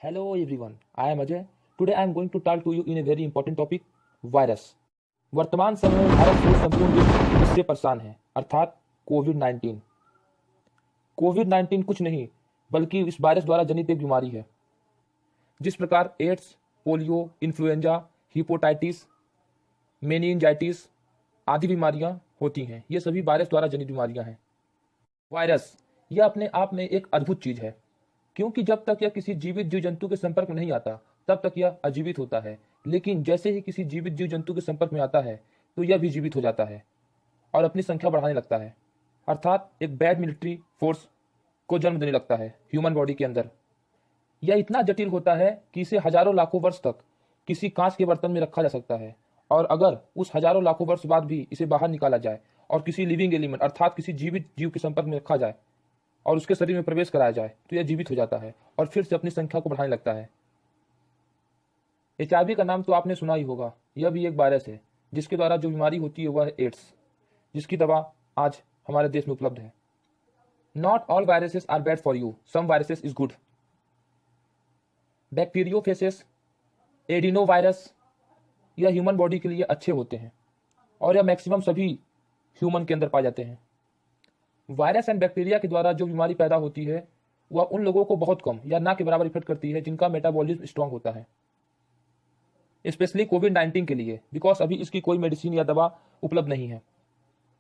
Hello everyone, I am Ajay. Today I am going to talk to you in a very important topic, virus. वर्तमान समय में भारत सहित संपूर्ण विश्व इससे परेशान है, अर्थात कोविड 19। कोविड 19 कुछ नहीं बल्कि इस वायरस द्वारा जनित एक बीमारी है। जिस प्रकार एड्स, पोलियो, इन्फ्लुएंजा, हिपोटाइटिस, मेनिंजाइटिस आदि बीमारियां होती हैं, ये सभी वायरस द्वारा जनित बीमारियां हैं। वायरस यह अपने आप में एक अद्भुत चीज है, क्योंकि जब तक यह किसी जीवित जीव जंतु के संपर्क में नहीं आता तब तक यह अजीवित होता है, लेकिन जैसे ही किसी जीवित जीव जंतु के संपर्क में आता है तो यह भी जीवित हो जाता है और अपनी संख्या बढ़ाने लगता है, अर्थात एक बैड मिलिट्री फोर्स को जन्म देने लगता है ह्यूमन बॉडी के अंदर। यह इतना जटिल होता है कि इसे हजारों लाखों वर्ष तक किसी कांच के बर्तन में रखा जा सकता है, और अगर उस हजारों लाखों वर्ष बाद भी इसे बाहर निकाला जाए और किसी लिविंग एलिमेंट अर्थात किसी जीवित जीव के संपर्क में रखा जाए और उसके शरीर में प्रवेश कराया जाए तो यह जीवित हो जाता है और फिर से अपनी संख्या को बढ़ाने लगता है। HIV का नाम तो आपने सुना ही होगा। यह भी एक वायरस है जिसके द्वारा जो बीमारी होती है वह है एड्स, जिसकी दवा आज हमारे देश में उपलब्ध है। Not all viruses are bad for you, some viruses is good. Bacteriophages, adenovirus यह ह्यूमन बॉडी के लिए अच्छे होते हैं और यह मैक्सिमम सभी ह्यूमन के अंदर पाए जाते हैं। वायरस एंड बैक्टीरिया के द्वारा जो बीमारी पैदा होती है वह उन लोगों को बहुत कम या ना के बराबर इफेक्ट करती है जिनका मेटाबॉलिज्म स्ट्रांग होता है, स्पेशली कोविड 19 के लिए, बिकॉज अभी इसकी कोई मेडिसिन या दवा उपलब्ध नहीं है।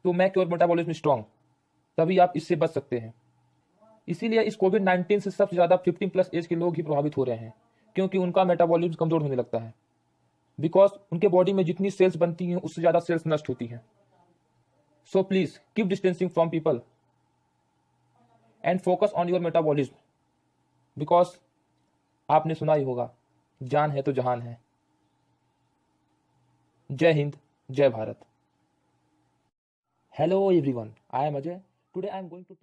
तो मेक योर मेटाबॉलिज्म स्ट्रांग, तभी आप इससे बच सकते हैं। इसीलिए इस कोविड 19 से सबसे ज्यादा 15+ एज के लोग ही प्रभावित हो रहे हैं, क्योंकि उनका मेटाबॉलिज्म कमजोर होने लगता है, बिकॉज उनके बॉडी में जितनी सेल्स बनती हैं उससे ज्यादा सेल्स नष्ट होती हैं। So please keep distancing from people and focus on your metabolism, because आपने सुना ही होगा, जान है तो जहान है। जय हिंद, जय Bharat. Hello everyone, I am Ajay. Today I am going to